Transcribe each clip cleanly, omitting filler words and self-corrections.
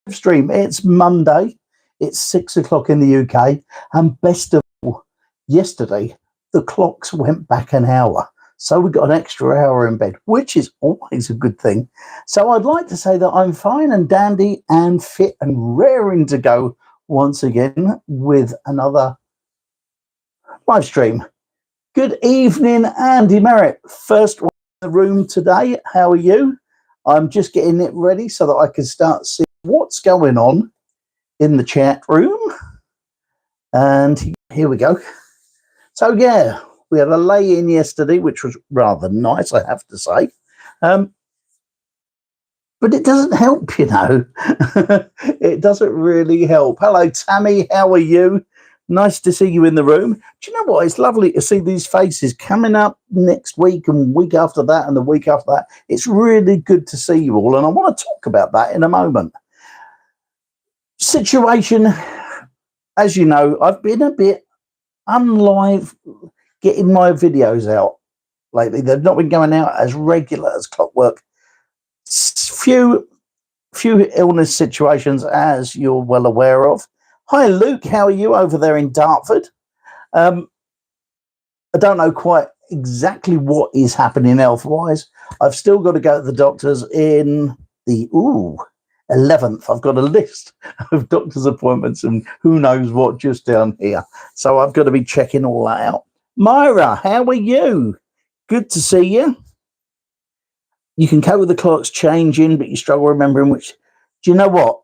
Livestream. It's Monday. It's 6 o'clock in the UK. And best of all, yesterday, the clocks went back an hour. So we got an extra hour in bed, which is always a good thing. So I'd like to say that I'm fine and dandy and fit and raring to go once again with another live stream. Good evening, Andy Merritt. First one in the room today. How are you? I'm just getting it ready so that I can start seeing what's going on in the chat room. And here we go. So, yeah, we had a lay-in yesterday, which was rather nice, I have to say. But it doesn't help, you know. It doesn't really help. Hello, Tammy. How are you? Nice to see you in the room. Do you know what? It's lovely to see these faces coming up next week and week after that and the week after that. It's really good to see you all, and I want to talk about that in a moment. Situation, as you know, I've been a bit unlive getting my videos out lately. They've not been going out as regular as clockwork. Few illness situations, as you're well aware of. Hi, Luke. How are you over there in Dartford? I don't know quite exactly what is happening health-wise. I've still got to go to the doctors in the 11th. I've got a list of doctor's appointments and who knows what just down here. So I've got to be checking all that out. Myra, how are you? Good to see you. You can cope with the clocks changing, but you struggle remembering which. Do you know what?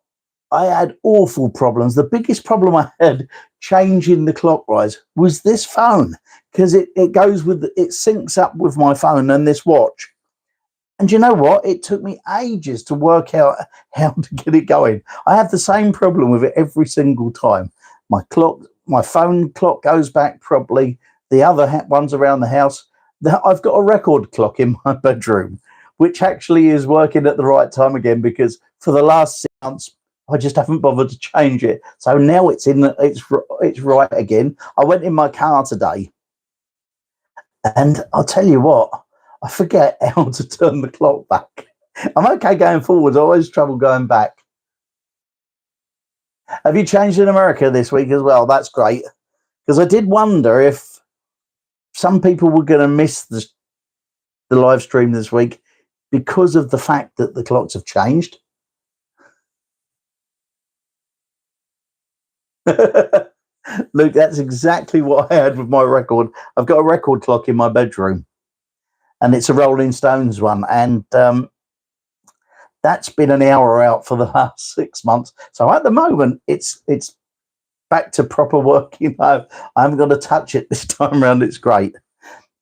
I had awful problems. The biggest problem I had changing the clockwise was this phone, because it goes with, it syncs up with my phone and this watch. And you know what? It took me ages to work out how to get it going. I have the same problem with it every single time. My phone clock goes back properly. The other ones around the house, I've got a record clock in my bedroom, which actually is working at the right time again, because for the last 6 months, I just haven't bothered to change it. So now it's right again. I went in my car today, and I'll tell you what, I forget how to turn the clock back. I'm okay going forwards. I always trouble going back. Have you changed in America this week as well? That's great, because I did wonder if some people were going to miss the live stream this week because of the fact that the clocks have changed. Luke, that's exactly what I had with my record. I've got a record clock in my bedroom, and it's a Rolling Stones one, and that's been an hour out for the last 6 months. So at the moment, it's back to proper working. I haven't got to touch it this time around. It's great.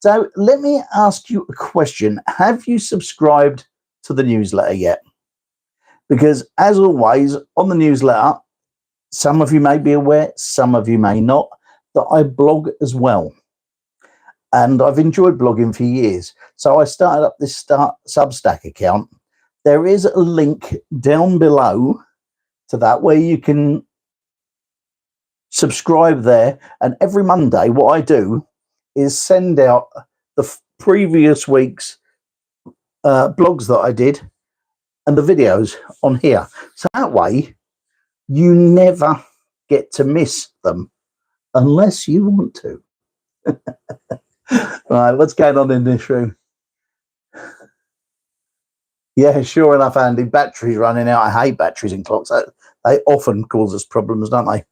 So let me ask you a question. Have you subscribed to the newsletter yet? Because as always, on the newsletter, some of you may be aware, some of you may not, that I blog as well. And I've enjoyed blogging for years. So I started up this Substack account. There is a link down below to that where you can subscribe there. And every Monday, what I do is send out the previous week's blogs that I did and the videos on here. So that way, you never get to miss them unless you want to. Right, what's going on in this room? Yeah, sure enough, Andy, batteries running out. I hate batteries in clocks. They often cause us problems, don't they?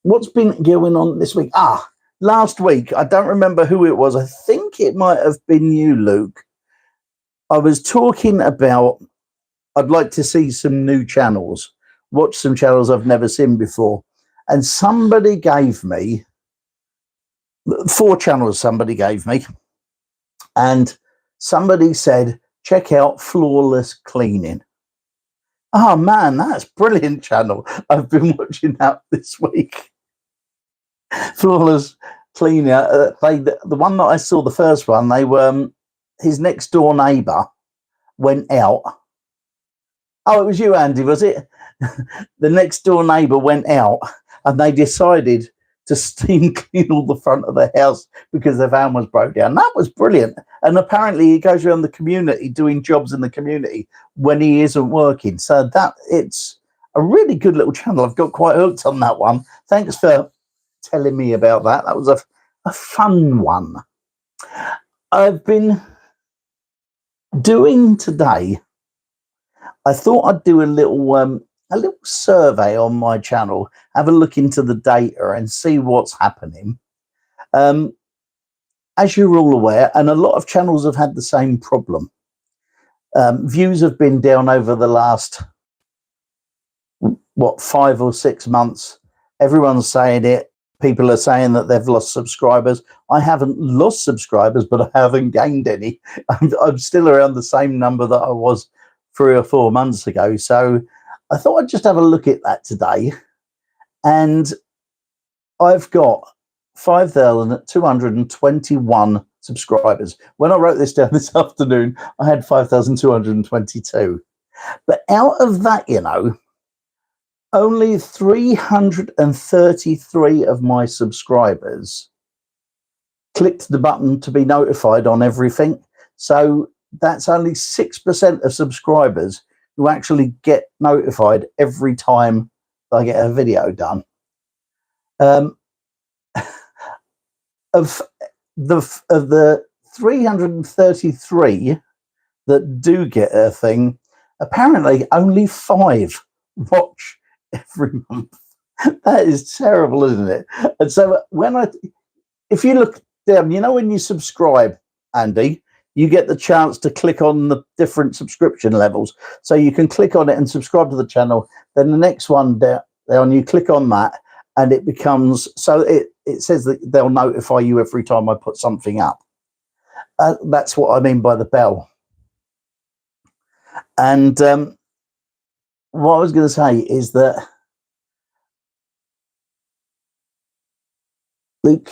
What's been going on this week? Last week, I don't remember who it was. I think it might have been you, Luke. I was talking about I'd like to see some new channels. Watch some channels I've never seen before. And somebody gave me 4 channels somebody gave me. And somebody said, check out Flawless Cleaning. Oh, man, that's brilliant channel. I've been watching that this week. Flawless Cleaning. The one that I saw, the first one, they were his next door neighbour went out. Oh, it was you, Andy, was it? The next door neighbour went out and they decided to steam clean all the front of the house because their van was broke down. That was brilliant. And apparently he goes around the community doing jobs in the community when he isn't working. So it's a really good little channel. I've got quite hooked on that one. Thanks for telling me about that. That was a fun one. I've been doing today, I thought I'd do a little survey on my channel, have a look into the data and see what's happening. As you're all aware, and a lot of channels have had the same problem, views have been down over the last 5 or 6 months. Everyone's saying it. People are saying that they've lost subscribers. I haven't lost subscribers, but I haven't gained any. I'm still around the same number that I was 3 or 4 months ago. So I thought I'd just have a look at that today. And I've got 5,221 subscribers. When I wrote this down this afternoon, I had 5,222. But out of that, only 333 of my subscribers clicked the button to be notified on everything. So that's only 6% of subscribers who actually get notified every time I get a video done. Of the 333 that do get a thing, apparently only 5 watch every month. That is terrible, isn't it? And so if you look down, when you subscribe, Andy, you get the chance to click on the different subscription levels. So you can click on it and subscribe to the channel. Then the next one down, you click on that, and it becomes, so it says that they'll notify you every time I put something up. That's what I mean by the bell. And what I was going to say is that Luke,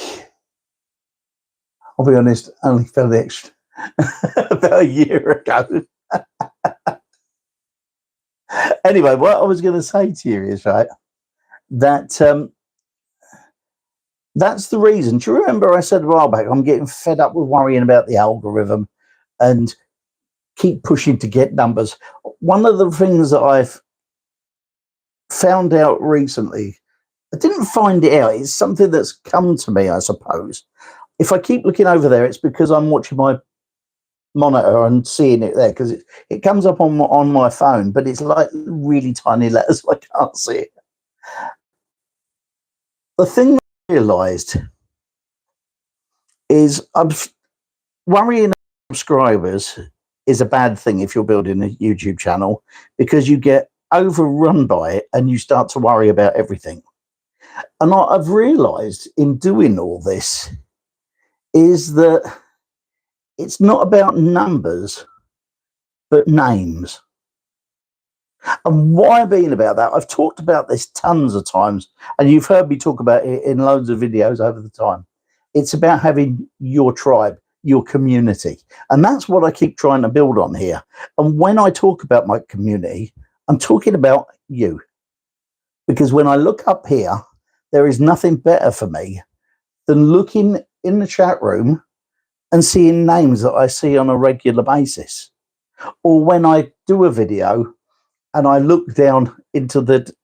I'll be honest, only fell the extra about a year ago. Anyway, what I was going to say to you is, right, that that's the reason. Do you remember I said a while back, I'm getting fed up with worrying about the algorithm and keep pushing to get numbers? One of the things that I've found out recently, I didn't find it out, it's something that's come to me, I suppose. If I keep looking over there, it's because I'm watching my monitor and seeing it there, because it comes up on my phone, but it's like really tiny letters, so I can't see it. The thing I realised is worrying about subscribers is a bad thing if you're building a YouTube channel, because you get overrun by it and you start to worry about everything. And I've realised in doing all this is that it's not about numbers, but names. And why I mean about that, I've talked about this tons of times, and you've heard me talk about it in loads of videos over the time. It's about having your tribe, your community. And that's what I keep trying to build on here. And when I talk about my community, I'm talking about you. Because when I look up here, there is nothing better for me than looking in the chat room and seeing names that I see on a regular basis. Or when I do a video and I look down into the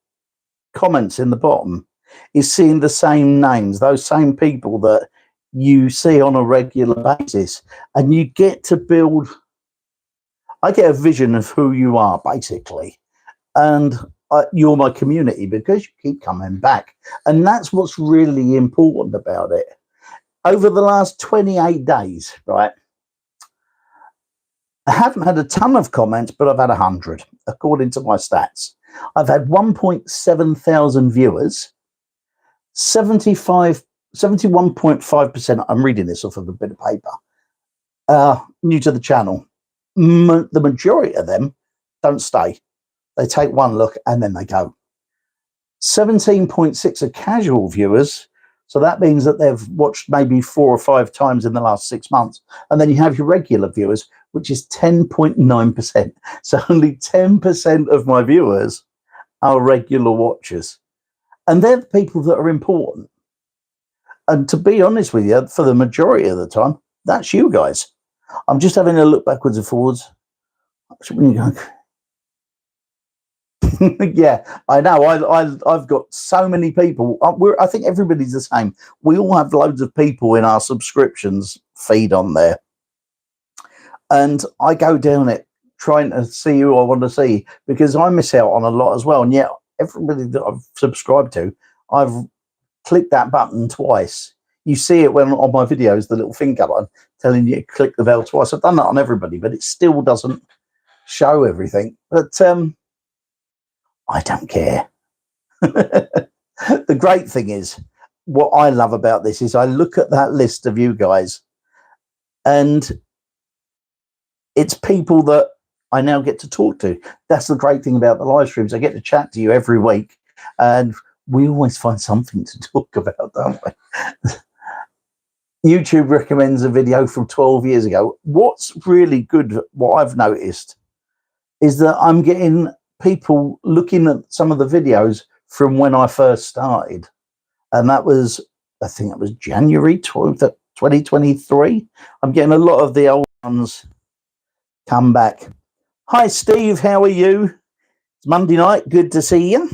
comments in the bottom, is seeing the same names, those same people that you see on a regular basis. And you get to build, I get a vision of who you are, basically. And you're my community because you keep coming back. And that's what's really important about it. Over the last 28 days, right, I haven't had a ton of comments, but I've had 100, according to my stats. I've had 1.7 thousand viewers, 71.5%, I'm reading this off of a bit of paper, new to the channel. The majority of them don't stay. They take one look and then they go. 17.6 are casual viewers. So that means that they've watched maybe 4 or 5 times in the last 6 months. And then you have your regular viewers, which is 10.9%. So only 10% of my viewers are regular watchers. And they're the people that are important. And to be honest with you, for the majority of the time, that's you guys. I'm just having a look backwards and forwards. Yeah, I know. I've got so many people. I think everybody's the same. We all have loads of people in our subscriptions feed on there, and I go down it trying to see who I want to see because I miss out on a lot as well. And yet, everybody that I've subscribed to, I've clicked that button twice. You see it when on my videos, the little finger button telling you to click the bell twice. I've done that on everybody, but it still doesn't show everything. But I don't care. The great thing is, what I love about this is I look at that list of you guys, and it's people that I now get to talk to. That's the great thing about the live streams. I get to chat to you every week, and we always find something to talk about, don't we? YouTube recommends a video from 12 years ago. What's really good, what I've noticed, is that I'm getting people looking at some of the videos from when I first started. And that was, I think it was January 12th, 2023. I'm getting a lot of the old ones come back. Hi, Steve. How are you? It's Monday night. Good to see you.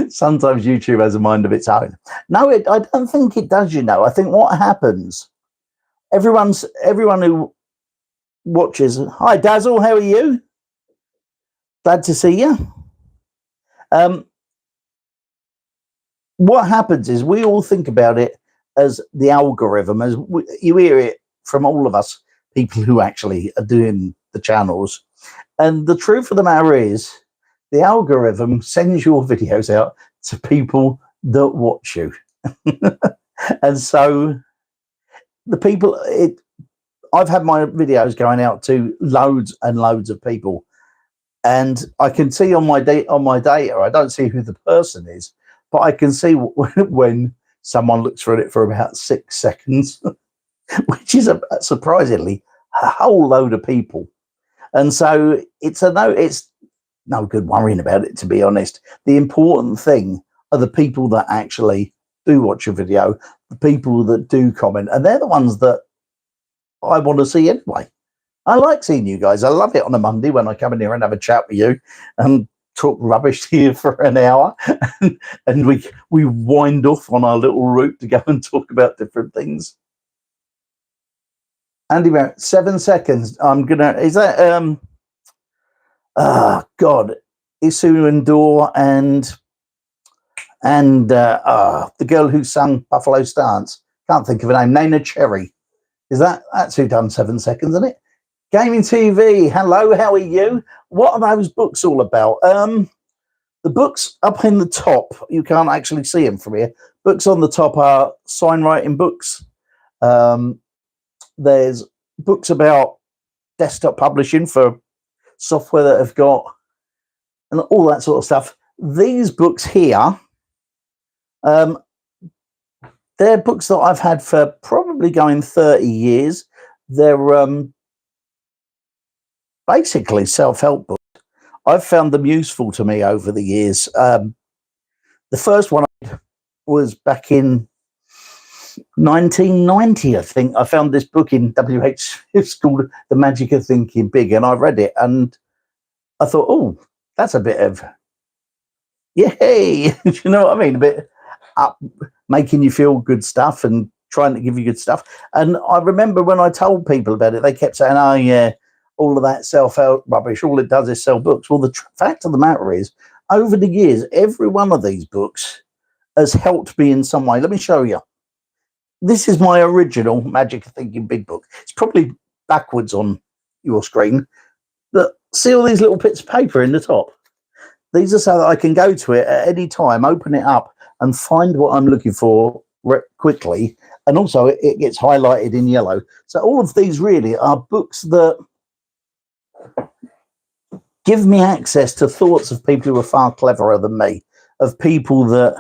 Sometimes YouTube has a mind of its own. No, I don't think it does, you know. I think what happens, everyone who watches, hi, Dazzle. How are you? Glad to see you. What happens is we all think about it as the algorithm, as you hear it from all of us people who actually are doing the channels. And the truth of the matter is the algorithm sends your videos out to people that watch you. And so the people, I've had my videos going out to loads and loads of people. And I can see on my data, I don't see who the person is, but I can see when someone looks for it for about 6 seconds, which is surprisingly a whole load of people. And so it's no good worrying about it, to be honest. The important thing are the people that actually do watch your video, the people that do comment, and they're the ones that I want to see anyway. I like seeing you guys. I love it on a Monday when I come in here and have a chat with you and talk rubbish to you for an hour, and we wind off on our little route to go and talk about different things. Andy, about 7 seconds. I'm gonna. Is that God, Isu Endor and the girl who sung Buffalo Stance. Can't think of her name. Nana Cherry. That's who done 7 seconds, isn't it? Gaming TV. Hello, how are you? What are those books all about? The books up in the top, you can't actually see them from here. Books on the top are sign writing books. There's books about desktop publishing for software that have got, and all that sort of stuff. These books here, they're books that I've had for probably going 30 years. They're basically self-help books. I've found them useful to me over the years. The first one was back in 1990, I think. I found this book in WH. It's called The Magic of Thinking Big, and I read it, and I thought, oh, that's a bit of, yay, you know what I mean? A bit up, making you feel good stuff and trying to give you good stuff. And I remember when I told people about it, they kept saying, oh, yeah, all of that self-help rubbish, all it does is sell books. Well, the fact of the matter is, over the years, every one of these books has helped me in some way. Let me show you. This is my original Magic of Thinking Big book. It's probably backwards on your screen. But see all these little bits of paper in the top? These are so that I can go to it at any time, open it up, and find what I'm looking for quickly. And also, it gets highlighted in yellow. So all of these really are books that give me access to thoughts of people who are far cleverer than me, of people that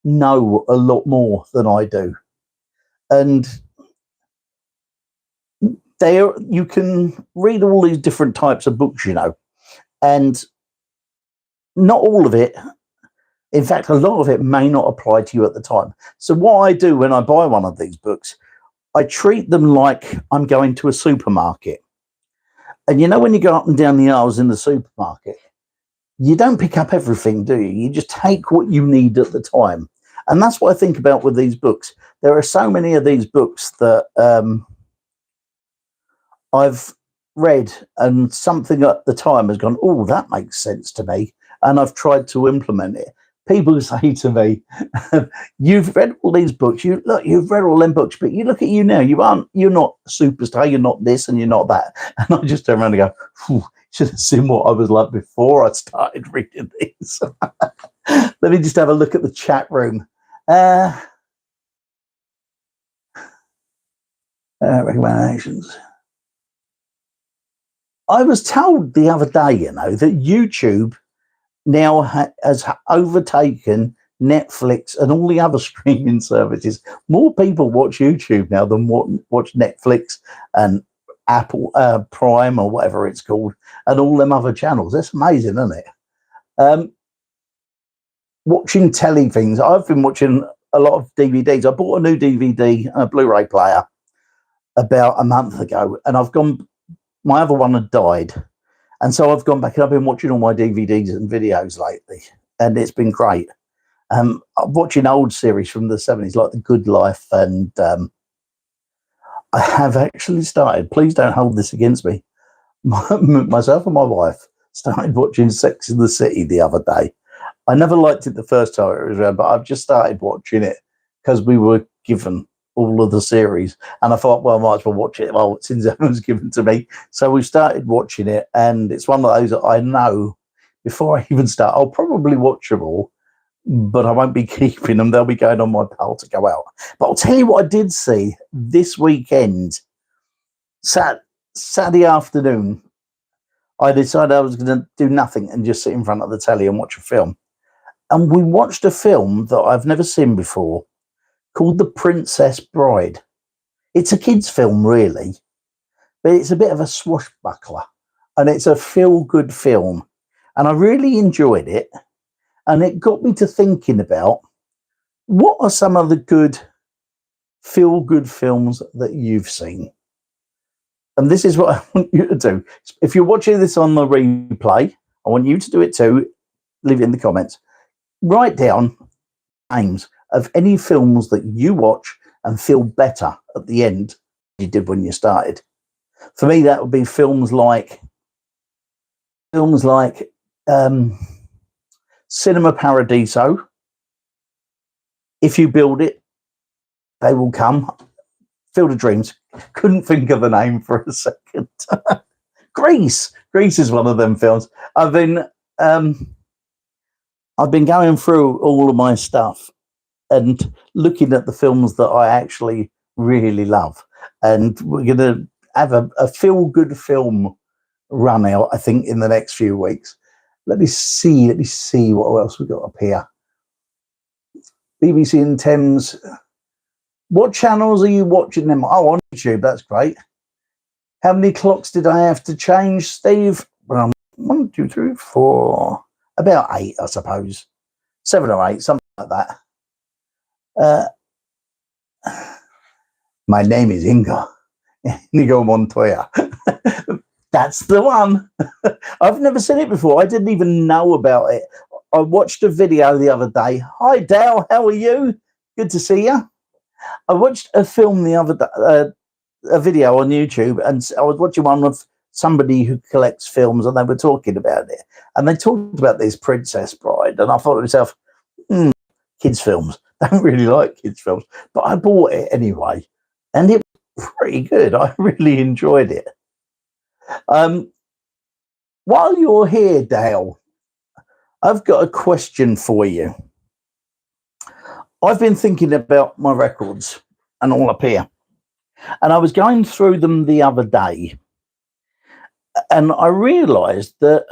know a lot more than I do. And you can read all these different types of books, you know, and not all of it In fact, a lot of it may not apply to you at the time. So what I do when I buy one of these books, I treat them like I'm going to a supermarket. And you know, when you go up and down the aisles in the supermarket, you don't pick up everything, do you? You just take what you need at the time. And that's what I think about with these books. There are so many of these books that I've read, and something at the time has gone, oh, that makes sense to me. And I've tried to implement it. People say to me, you've read all these books, you've read all them books, but you look at you now, you're not a superstar, you're not this and you're not that. And I just turn around and go, should have seen what I was like before I started reading these. Let me just have a look at the chat room. Recommendations. I was told the other day, you know, that YouTube now has overtaken Netflix and all the other streaming services. More people watch YouTube now than watch Netflix and Apple Prime or whatever it's called, and all them other channels. That's amazing, isn't it? Watching telly things. I've been watching a lot of DVDs. I bought a new DVD and a Blu-ray player about a month ago, and my other one had died. And so I've gone back and I've been watching all my DVDs and videos lately, and it's been great. I'm watching old series from the 70s, like The Good Life, and I have actually started, please don't hold this against me, myself and my wife started watching Sex and the City the other day. I never liked it the first time it was around, but I've just started watching it because we were given all of the series, and I thought, well, I might as well watch it since it was given to me. So we started watching it, and it's one of those that I know before I even start, I'll probably watch them all, but I won't be keeping them. They'll be going on my pile to go out. But I'll tell you what I did see this weekend. Saturday afternoon, I decided I was going to do nothing and just sit in front of the telly and watch a film. And we watched a film that I've never seen before called The Princess Bride. It's a kid's film, really, but it's a bit of a swashbuckler, and it's a feel-good film. And I really enjoyed it, and it got me to thinking about what are some of the good feel-good films that you've seen. And this is what I want you to do. If you're watching this on the replay, I want you to do it too. Leave it in the comments. Write down names of any films that you watch and feel better at the end than you did when you started. For me, that would be films like Cinema Paradiso. If You Build It, They Will Come. Field of Dreams. Couldn't think of the name for a second. Grease. Grease is one of them films. I've been going through all of my stuff and looking at the films that I actually really love. And we're going to have a feel-good film run out, I think, in the next few weeks. Let me see what else we got up here. BBC and Thames. What channels are you watching them? Oh, on YouTube, that's great. How many clocks did I have to change, Steve? Well, 1, 2, 3, 4, about 8, I suppose. 7 or 8, something like that. My name is Inigo Montoya. That's the one. I've never seen it before. I didn't even know about it. I watched a video the other day. Hi, Dale. How are you? Good to see you. I watched a film the other day, a video on YouTube, and I was watching one of somebody who collects films, and they were talking about it. And they talked about this Princess Bride, and I thought to myself, kids' films. I don't really like kids' films, but I bought it anyway, and it was pretty good. I really enjoyed it. While you're here, Dale, I've got a question for you. I've been thinking about my records and all up here, and I was going through them the other day, and I realised that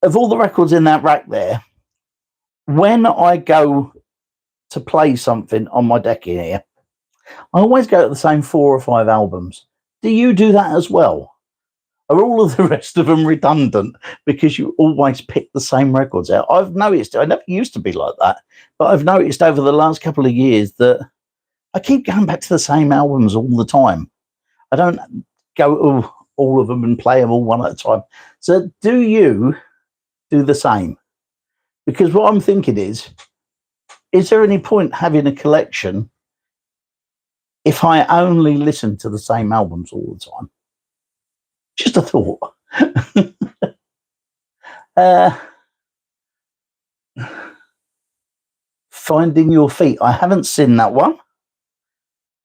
of all the records in that rack there, when I go to play something on my deck in here, I always go to the same 4 or 5 albums. Do you do that as well? Are all of the rest of them redundant because you always pick the same records out? I've noticed, I never used to be like that, but I've noticed over the last couple of years that I keep going back to the same albums all the time. I don't go to all of them and play them all one at a time. So do you do the same? Because what I'm thinking is there any point having a collection if I only listen to the same albums all the time? Just a thought. Finding Your Feet. I haven't seen that one.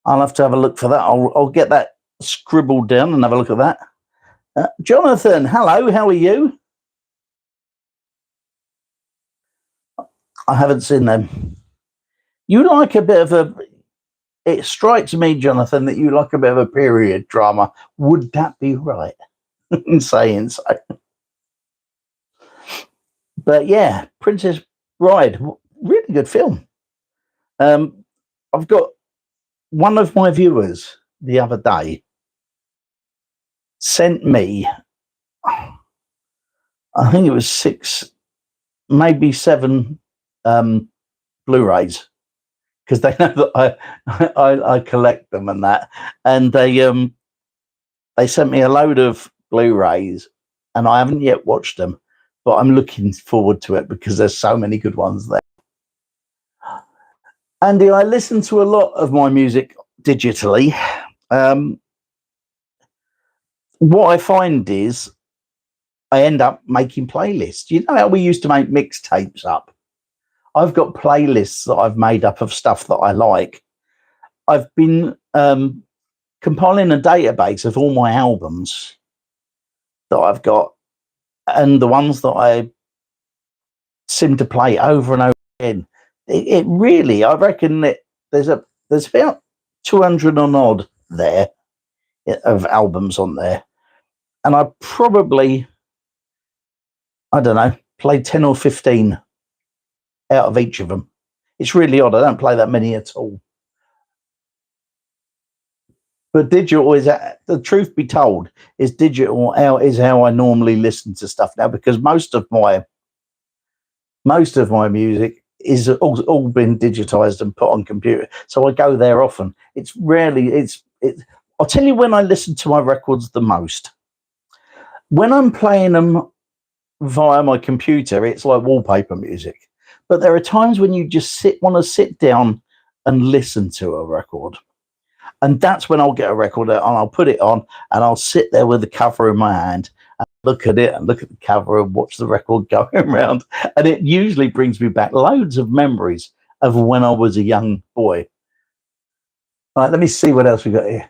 I'll have to have a look for that. I'll get that scribbled down and have a look at that. Jonathan, hello, how are you? I haven't seen them. You like a bit of a... It strikes me, Jonathan, that you like a bit of a period drama. Would that be right in saying so? But yeah, Princess Bride, really good film. I've got one of my viewers the other day sent me, I think it was 6, maybe 7 Blu-rays, because they know that I collect them and that, and they sent me a load of Blu-rays, and I haven't yet watched them, but I'm looking forward to it because there's so many good ones there. Andy, I listen to a lot of my music digitally. What I find is I end up making playlists. You know how we used to make mixtapes up? I've got playlists that I've made up of stuff that I like. I've been compiling a database of all my albums that I've got and the ones that I seem to play over and over again. It really, I reckon that there's about 200 and odd there of albums on there. And I probably, I don't know, played 10 or 15 out of each of them. It's really odd. I don't play that many at all. But digital is, the truth be told, is digital is how I normally listen to stuff now, because most of my music is all been digitized and put on computer. So I go there often. It's rarely, I'll tell you when I listen to my records the most. When I'm playing them via my computer, it's like wallpaper music. But there are times when you just want to sit down and listen to a record. And that's when I'll get a record out and I'll put it on and I'll sit there with the cover in my hand and look at it and look at the cover and watch the record going around. And it usually brings me back loads of memories of when I was a young boy. All right, let me see what else we got here.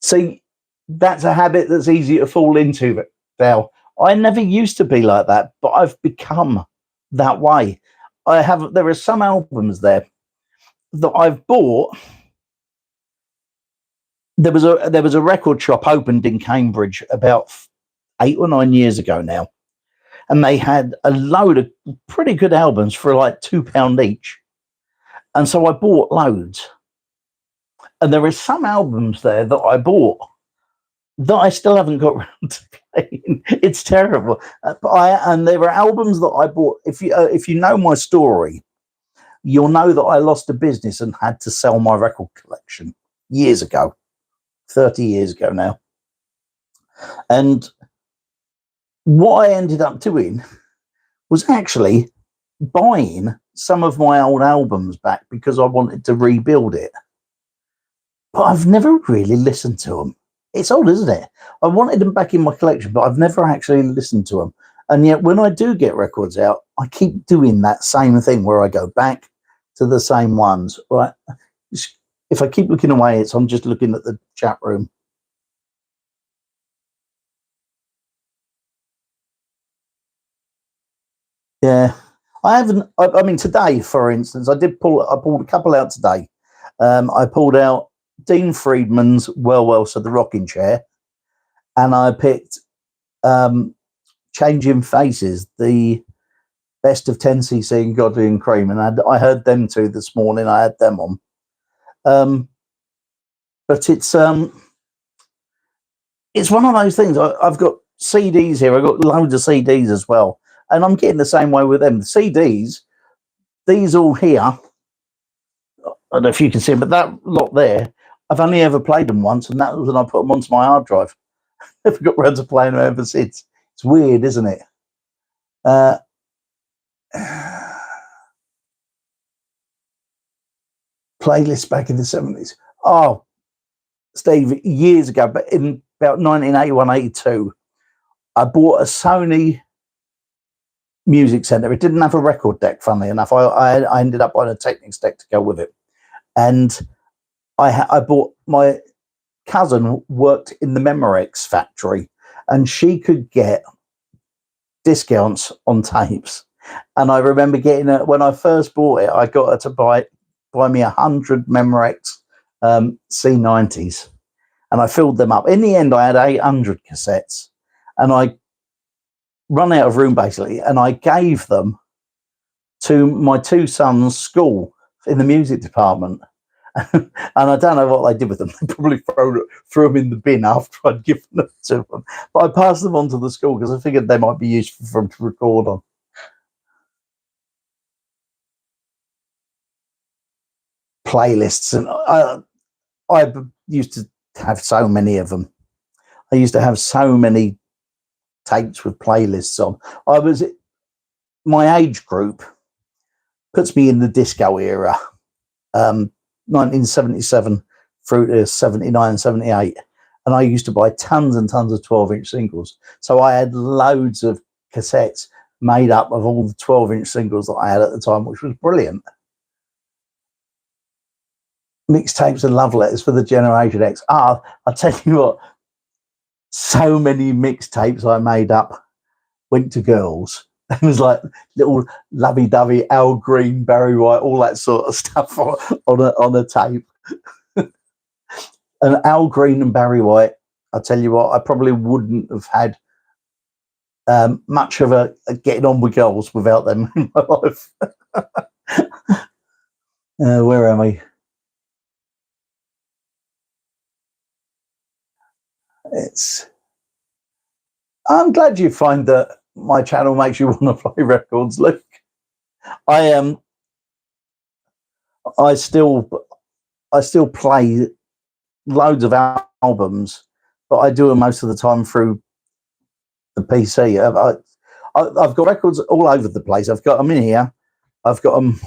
See, that's a habit that's easy to fall into, Dale. I never used to be like that, but I've become that way. There are some albums there that I've bought. There was a record shop opened in Cambridge about 8 or 9 years ago now, and they had a load of pretty good albums for like £2 each. And so I bought loads. And there are some albums there that I bought that I still haven't got around to playing. It's terrible. And there are albums that I bought. If you know my story, you'll know that I lost a business and had to sell my record collection years ago, 30 years ago now. And what I ended up doing was actually buying some of my old albums back because I wanted to rebuild it. But I've never really listened to them. It's odd, isn't it? I wanted them back in my collection, but I've never actually listened to them. And yet when I do get records out, I keep doing that same thing where I go back to the same ones. Right? If I keep looking away, I'm just looking at the chat room. Yeah. I mean, today, for instance, I pulled a couple out today. I pulled out Dean Friedman's Well, so the Rocking Chair, and I picked Changing Faces, the best of 10cc and Godly and Cream, and I heard them two this morning. I had them on. but it's one of those things. I've got CDs here. I've got loads of CDs as well, and I'm getting the same way with them. The CDs, these all here, I don't know if you can see them, but that lot there, I've only ever played them once, and that was when I put them onto my hard drive. I've got around to playing them ever since. It's weird, isn't it? Playlists back in the 70s. Oh, Steve, years ago, but in about 1981, 82, I bought a Sony music center. It didn't have a record deck, funnily enough. I ended up on a Technics deck to go with it. And I bought, my cousin worked in the Memorex factory, and she could get discounts on tapes. And I remember getting it when I first bought it. I got her to buy me 100 Memorex C90s, and I filled them up. In the end, I had 800 cassettes, and I run out of room basically, and I gave them to my two sons' school in the music department. And I don't know what they did with them. They probably threw them in the bin after I'd given them to them. But I passed them on to the school because I figured they might be useful for them to record on. Playlists, and I used to have so many of them. I used to have so many tapes with playlists on. My age group puts me in the disco era, 1977 through to 79, 78. And I used to buy tons and tons of 12-inch singles. So I had loads of cassettes made up of all the 12-inch singles that I had at the time, which was brilliant. Mixtapes and love letters for the Generation X. I'll tell you what, so many mixtapes I made up went to girls. It was like little lovey-dovey, Al Green, Barry White, all that sort of stuff on a tape. And Al Green and Barry White, I'll tell you what, I probably wouldn't have had much of a getting on with girls without them in my life. Where am I? I'm glad you find that my channel makes you want to play records, Luke. I still play loads of albums, but I do them most of the time through the PC. I've got records all over the place. I've got them in here. I've got them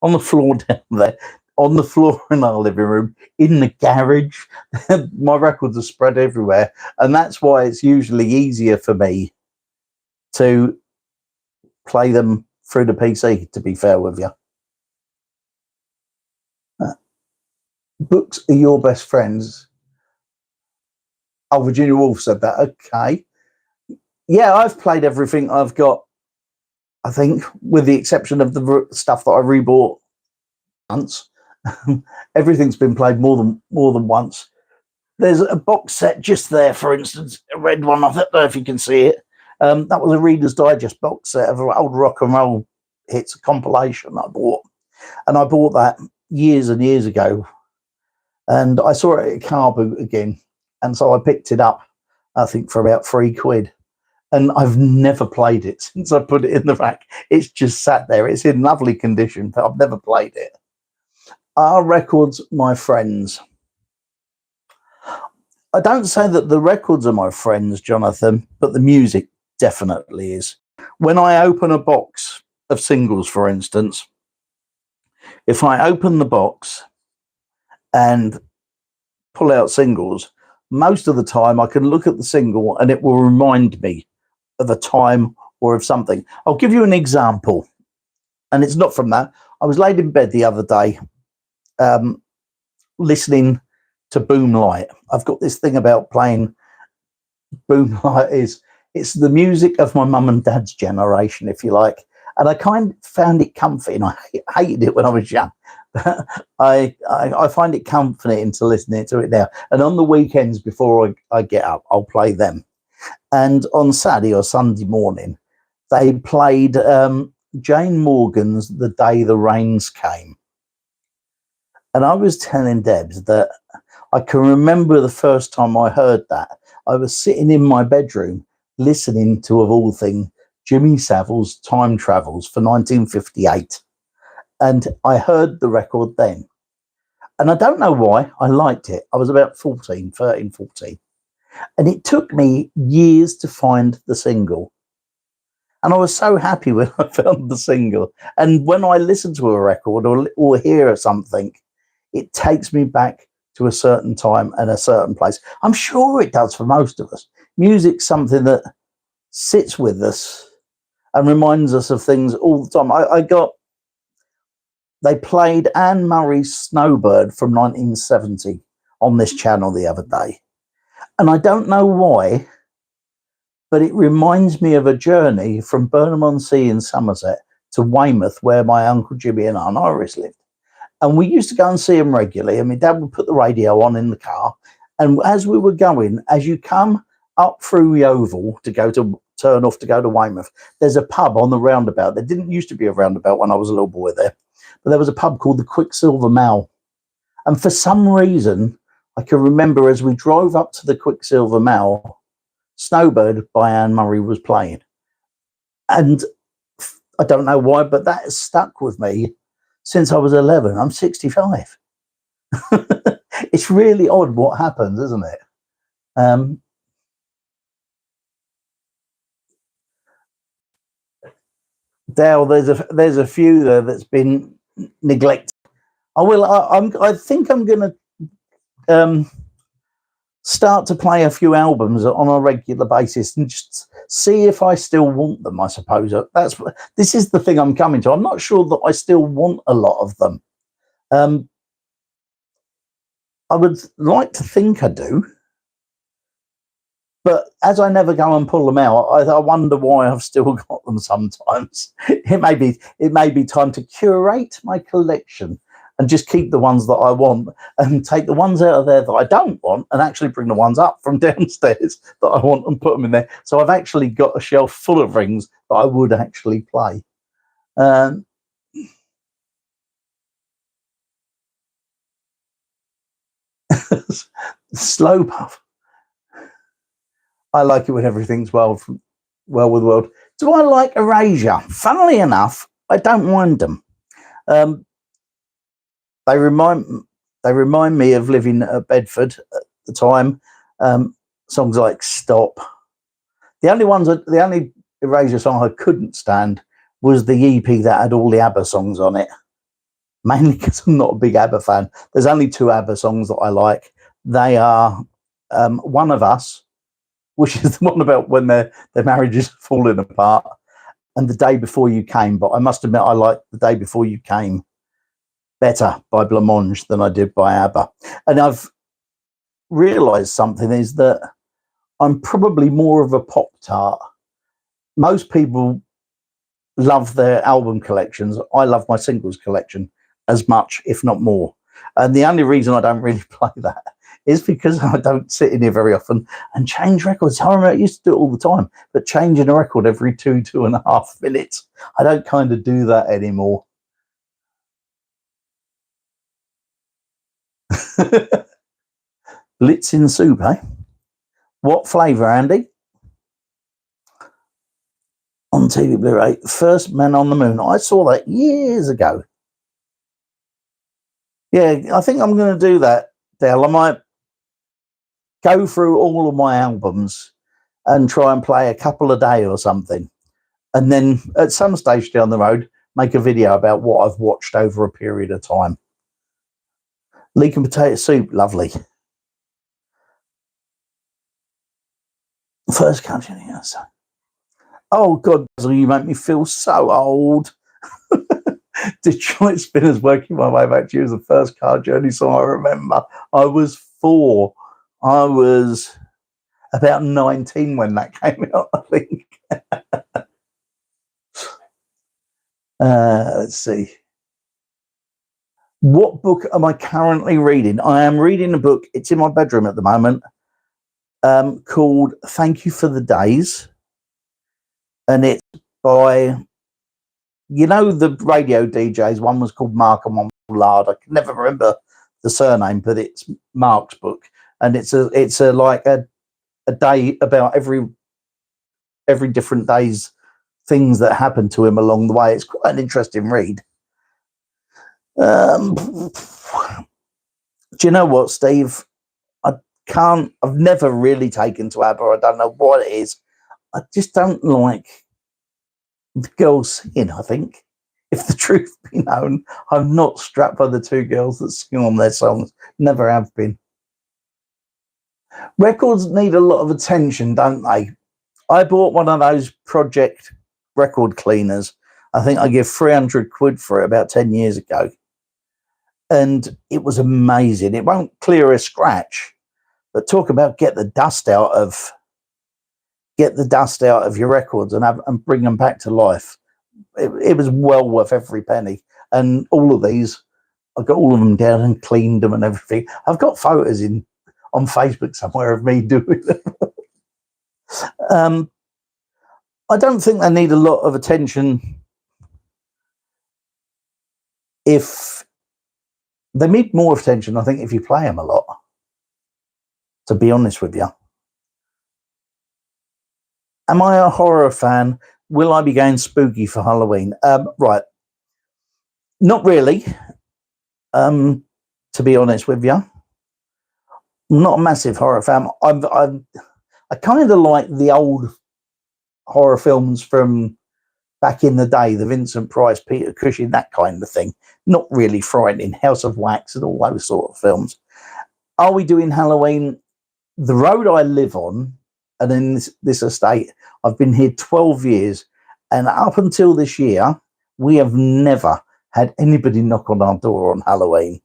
on the floor down there, on the floor in our living room, in the garage. My records are spread everywhere, and that's why it's usually easier for me to play them through the PC, to be fair with you. Books are your best friends. Oh, Virginia Woolf said that. Okay. Yeah, I've played everything I've got, I think, with the exception of the stuff that I rebought once. Everything's been played more than once. There's a box set just there, for instance, a red one. I don't know if you can see it. That was a Reader's Digest box set of old rock and roll hits, a compilation I bought. And I bought that years and years ago. And I saw it at a car boot again. And so I picked it up, I think, for about £3. And I've never played it since I put it in the rack. It's just sat there. It's in lovely condition, but I've never played it. Are records my friends? I don't say that the records are my friends, Jonathan, but the music definitely is. When I open a box of singles, for instance, if I open the box and pull out singles, most of the time I can look at the single and it will remind me of a time or of something. I'll give you an example, and it's not from that. I was laid in bed the other day listening to Boomlight. I've got this thing about playing Boomlight. It's the music of my mum and dad's generation, if you like. And I kind of found it comforting. I hated it when I was young. I find it comforting to listen to it now. And on the weekends before I get up, I'll play them. And on Saturday or Sunday morning, they played Jane Morgan's The Day the Rains Came. And I was telling Debs that I can remember the first time I heard that. I was sitting in my bedroom listening to, of all things, Jimmy Savile's Time Travels for 1958. And I heard the record then. And I don't know why, I liked it. I was about 13, 14. And it took me years to find the single. And I was so happy when I found the single. And when I listen to a record or hear something, it takes me back to a certain time and a certain place. I'm sure it does for most of us. Music's something that sits with us and reminds us of things all the time. They played Anne Murray's Snowbird from 1970 on this channel the other day. And I don't know why, but it reminds me of a journey from Burnham-on-Sea in Somerset to Weymouth, where my Uncle Jimmy and Aunt Iris lived. And we used to go and see them regularly, and my dad would put the radio on in the car. And as we were going, as you come up through the Oval to turn off to go to Weymouth, there's a pub on the roundabout. There didn't used to be a roundabout when I was a little boy there, but there was a pub called the Quicksilver Mall. And for some reason, I can remember as we drove up to the Quicksilver Mall, Snowbird by Anne Murray was playing. And I don't know why, but that has stuck with me since I was 11. I'm 65. It's really odd what happens, isn't it? Dale, there's a few there that's been neglected. I think I'm going to start to play a few albums on a regular basis and just see if I still want them. I suppose this is the thing I'm coming to. I'm not sure that I still want a lot of them. I would like to think I do, but as I never go and pull them out, I wonder why I've still got them sometimes. It may be time to curate my collection and just keep the ones that I want and take the ones out of there that I don't want and actually bring the ones up from downstairs that I want and put them in there. So I've actually got a shelf full of rings that I would actually play. Slow puff. I like it when everything's well with the world. Do I like Erasure? Funnily enough, I don't mind them. They remind me of living at Bedford at the time. Songs like Stop. The only Erasure song I couldn't stand was the EP that had all the ABBA songs on it. Mainly because I'm not a big ABBA fan. There's only 2 ABBA songs that I like. They are One of Us, which is the one about when their marriage is falling apart, and The Day Before You Came. But I must admit, I like The Day Before You Came better by Blancmange than I did by ABBA. And I've realised something is that I'm probably more of a pop tart. Most people love their album collections. I love my singles collection as much, if not more. And the only reason I don't really play that is because I don't sit in here very often and change records. I remember I used to do it all the time, but changing a record every 2.5 minutes, I don't kind of do that anymore. Blitzing soup, eh? What flavour, Andy? On TV Blu-ray, First Man on the Moon. I saw that years ago. Yeah, I think I'm going to do that, Dale. I might go through all of my albums and try and play a couple a day or something. And then at some stage down the road, make a video about what I've watched over a period of time. Leek and potato soup, lovely. First country, yes. Oh, God, you make me feel so old. Detroit Spinners, Working My Way Back to You was the first car journey song I remember. I was 4. I was about 19 when that came out, I think. Let's see. What book am I currently reading? I am reading a book. It's in my bedroom at the moment, called Thank You for the Days. And it's by, you know, the radio DJs. One was called Mark and one was called Lard. I can never remember the surname, but it's Mark's book, and it's a like a day about every different day's things that happened to him along the way. It's quite an interesting read. Do you know what, Steve? I've never really taken to ABBA. I don't know what it is. I just don't like the girls singing, I think. If the truth be known, I'm not strapped by the two girls that sing on their songs. Never have been. Records need a lot of attention, don't they? I bought one of those project record cleaners. I think I gave 300 quid for it about 10 years ago. And it was amazing. It won't clear a scratch, but talk about get the dust out of your records and bring them back to life. It was well worth every penny. And all of these, I got all of them down and cleaned them and everything. I've got photos on Facebook somewhere of me doing them. I don't think they need a lot of attention. If they need more attention, I think, if you play them a lot, to be honest with you. Am I a horror fan? Will I be going spooky for Halloween? Right. Not really. To be honest with you. I'm not a massive horror fan. I kind of like the old horror films from back in the day, the Vincent Price, Peter Cushing, that kind of thing. Not really frightening. House of Wax and all those sort of films. Are we doing Halloween? The road I live on, and in this estate, I've been here 12 years, and up until this year, we have never had anybody knock on our door on Halloween.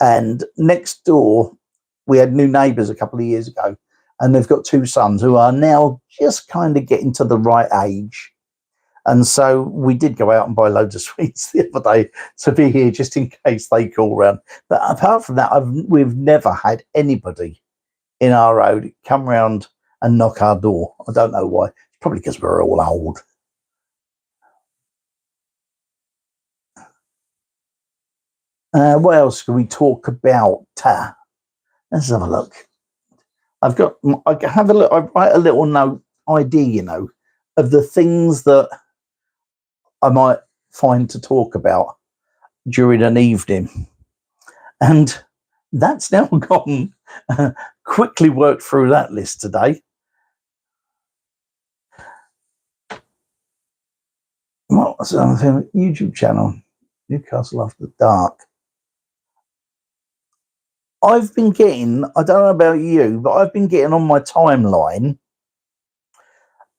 And next door, we had new neighbours a couple of years ago, and they've got two sons who are now just kind of getting to the right age. And so we did go out and buy loads of sweets the other day to be here just in case they call round. But apart from that, we've never had anybody in our road come round and knock our door. I don't know why. It's probably because we're all old. What else can we talk about? Let's have a look. I write a little idea, of the things that I might find to talk about during an evening. And that's now gone. Quickly worked through that list today. What's the YouTube channel? Newcastle After Dark. I've been getting, I don't know about you, but I've been getting on my timeline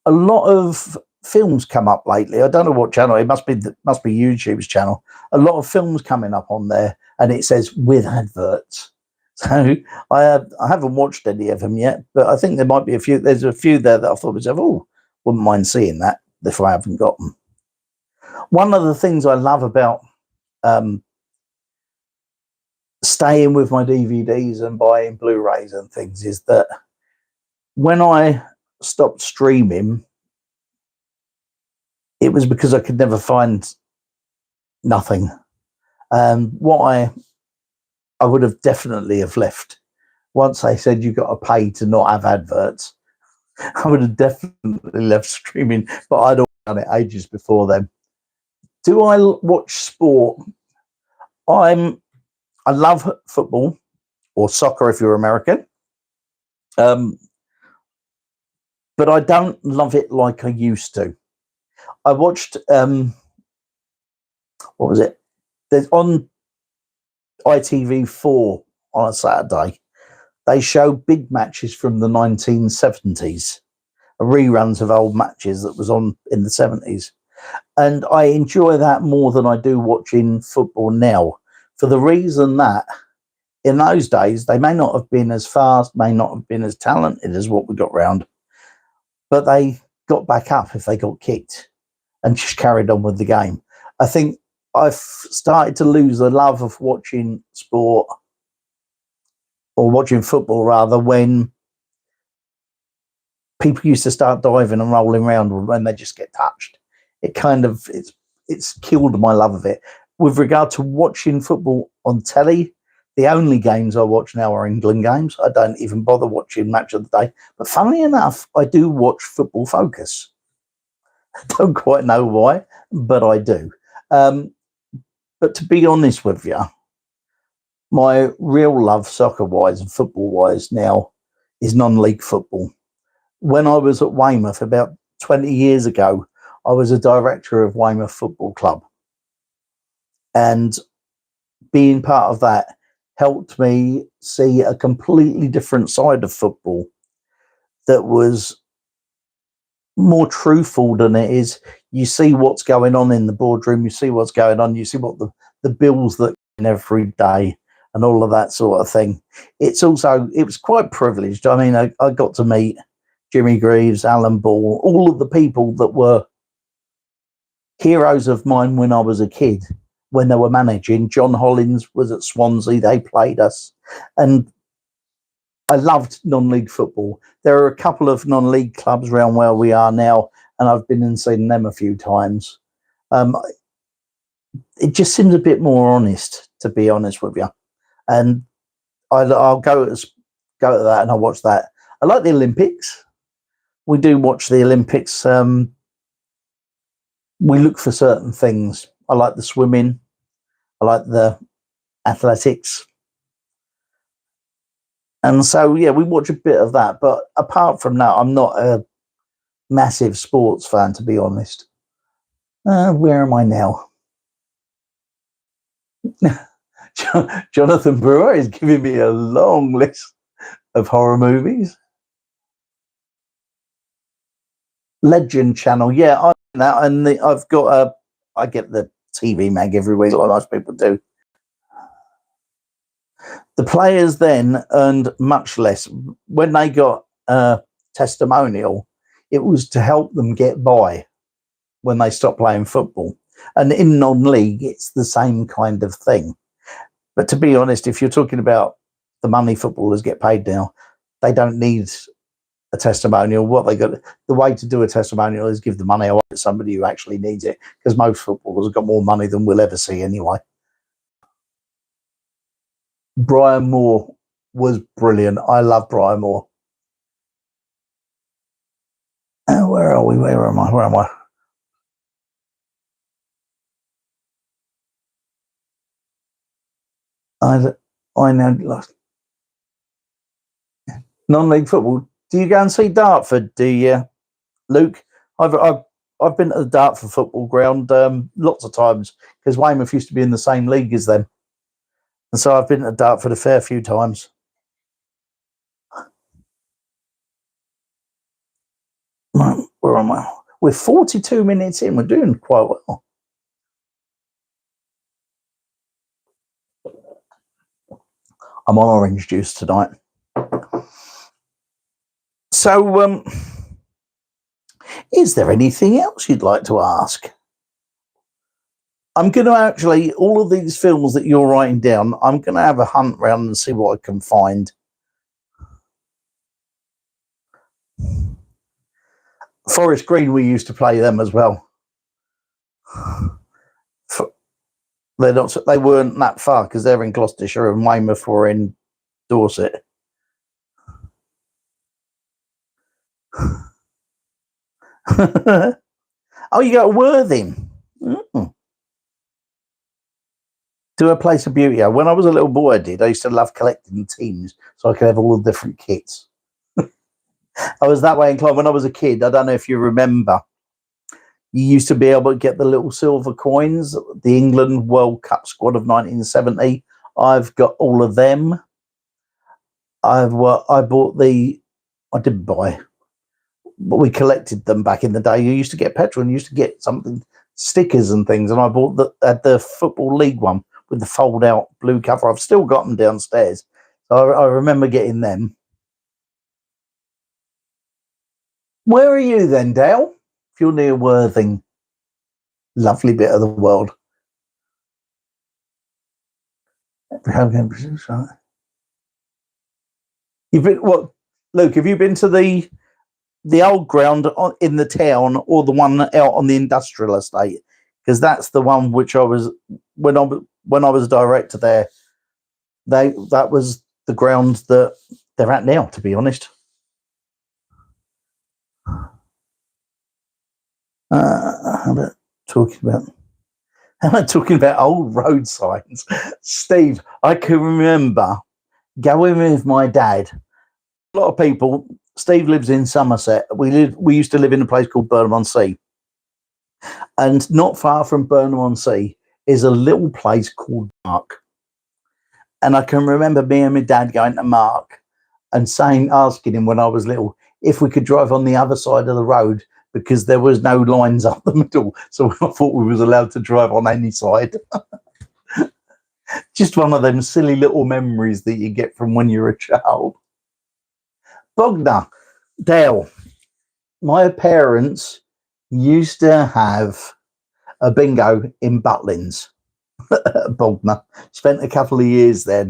a lot of films come up lately. I don't know what channel. It must be YouTube's channel. A lot of films coming up on there, and it says with adverts. So I haven't watched any of them yet, but I think there might be a few. There's a few there that I thought myself, oh, wouldn't mind seeing that if I haven't got them. One of the things I love about staying with my DVDs and buying Blu-rays and things is that when I stopped streaming, it was because I could never find nothing. What I would have definitely have left once they said you got to pay to not have adverts. I would have definitely left streaming, but I'd already done it ages before then. Do I watch sport? I love football, or soccer if you're American. But I don't love it like I used to. I watched, what was it? There's on ITV4 on a Saturday. They show big matches from the 1970s, reruns of old matches that was on in the 70s. And I enjoy that more than I do watching football now, for the reason that in those days, they may not have been as fast, may not have been as talented as what we got round, but they got back up if they got kicked and just carried on with the game. I think I've started to lose the love of watching sport, or watching football rather, when people used to start diving and rolling around when they just get touched. It kind of, it's killed my love of it. With regard to watching football on telly, The only games I watch now are England games. I don't even bother watching Match of the Day. But funnily enough, I do watch Football Focus. I don't quite know why, but I do. But to be honest with you, my real love, soccer-wise and football-wise now, is non-league football. When I was at Weymouth about 20 years ago, I was a director of Weymouth Football Club. And being part of that helped me see a completely different side of football that was more truthful than it is. You see what's going on in the boardroom, you see what's going on, you see what the bills that come in every day and all of that sort of thing. It was quite privileged. I mean, I got to meet Jimmy Greaves, Alan Ball, all of the people that were heroes of mine when I was a kid, when they were managing. John Hollins was at Swansea, they played us. And I loved non-league football. There are a couple of non-league clubs around where we are now, and I've been and seen them a few times. It just seems a bit more honest, to be honest with you. And I'll go to that and I'll watch that. I like the Olympics. We do watch the Olympics. We look for certain things. I like the swimming. I like the athletics. And so, yeah, we watch a bit of that. But apart from that, I'm not a massive sports fan, to be honest. Where am I now? Jonathan Brewer is giving me a long list of horror movies. Legend Channel, yeah, I know, and I've got I get the TV mag every week, like most people do. The players then earned much less when they got a testimonial. It was to help them get by when they stopped playing football, and in non-league, it's the same kind of thing. But to be honest, if you're talking about the money footballers get paid now, they don't need a testimonial. What they got, the way to do a testimonial is give the money away to somebody who actually needs it, because most footballers have got more money than we'll ever see anyway. Brian Moore was brilliant. I love Brian Moore. Where are we? Where am I? Where am I? I know. Non-league football. Do you go and see Dartford? Do you, Luke? I've been to the Dartford football ground lots of times, because Weymouth used to be in the same league as them, and so I've been to Dartford a fair few times. Where am I? We're 42 minutes in. We're doing quite well. I'm on orange juice tonight. So, is there anything else you'd like to ask? I'm going to actually, all of these films that you're writing down, I'm going to have a hunt round and see what I can find. Forest Green, we used to play them as well. They weren't that far, because they're in Gloucestershire and Weymouth were in Dorset. Oh, you got Worthing. To a Place of Beauty. When I was a little boy, I used to love collecting teams so I could have all the different kits. I was that way inclined when I was a kid. I don't know if you remember. You used to be able to get the little silver coins, the England World Cup squad of 1970. I've got all of them. I didn't buy, but we collected them back in the day. You used to get petrol and you used to get something, stickers and things. And I bought the Football League one with the fold out blue cover. I've still got them downstairs. So I remember getting them. Where are you then, Dale? If you're near Worthing, lovely bit of the world. You've been what, Luke? Have you been to the old ground in the town, or the one out on the industrial estate? Because that's the one which I was when I was a director there. that was the ground that they're at now, to be honest. How about talking about old road signs? Steve, I can remember going with my dad. A lot of people. Steve lives in Somerset. We used to live in a place called Burnham-on-Sea, and not far from Burnham-on-Sea is a little place called Mark. And I can remember me and my dad going to Mark and asking him when I was little if we could drive on the other side of the road, because there was no lines up the middle. So I thought we was allowed to drive on any side. Just one of them silly little memories that you get from when you're a child. Bognor, Dale, my parents used to have a bingo in Butlins. Bognor. Spent a couple of years there,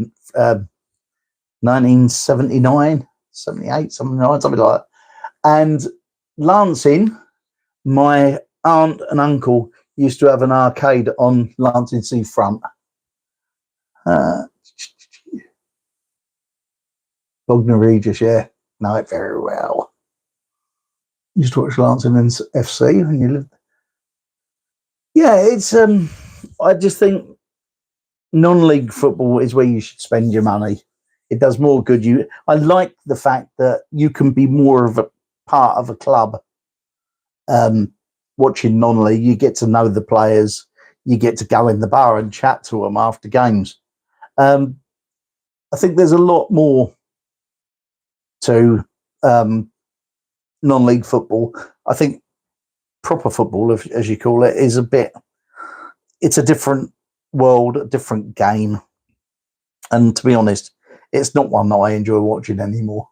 1979, 78, something like that. And Lancing, my aunt and uncle used to have an arcade on Lancing Sea front. Bognor Regis, yeah, know it very well. Used to watch Lancing and FC when you lived. Yeah, it's I just think non-league football is where you should spend your money. It does more good. I like the fact that you can be more of a part of a club. Watching non-league, you get to know the players. You get to go in the bar and chat to them after games. I think there's a lot more to non-league football. I think proper football, as you call it, is it's a different world, a different game. And to be honest, it's not one that I enjoy watching anymore.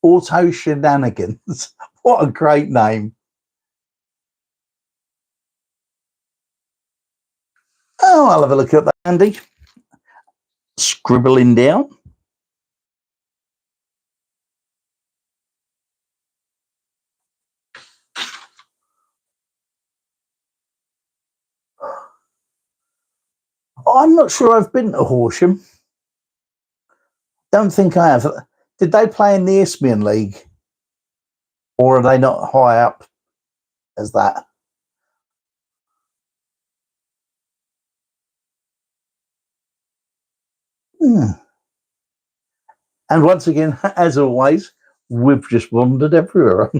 Auto Shenanigans. What a great name. Oh, I'll have a look at that, Andy. Scribbling down. I'm not sure I've been to Horsham. Don't think I have. Did they play in the Isthmian League? Or are they not high up as that? And once again, as always, we've just wandered everywhere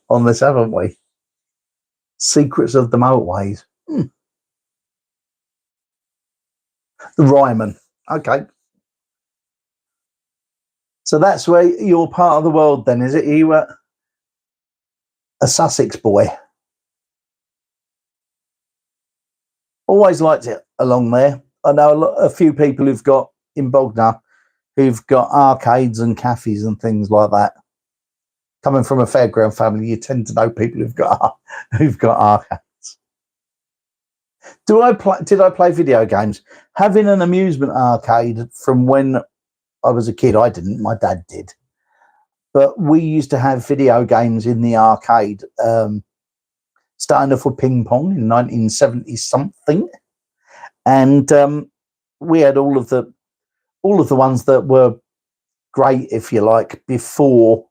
on this, haven't we? Secrets of the motorways. The Ryman. Okay. So that's where you're part of the world then, is it? You were a Sussex boy. Always liked it along there. I know a few people who've got in Bognor who've got arcades and cafes and things like that. Coming from a fairground family, you tend to know people who've got arcades. Did I play video games? Having an amusement arcade from when I was a kid, I didn't. My dad did. But we used to have video games in the arcade, starting off with ping pong in 1970 something, and we had all of the ones that were great, if you like, before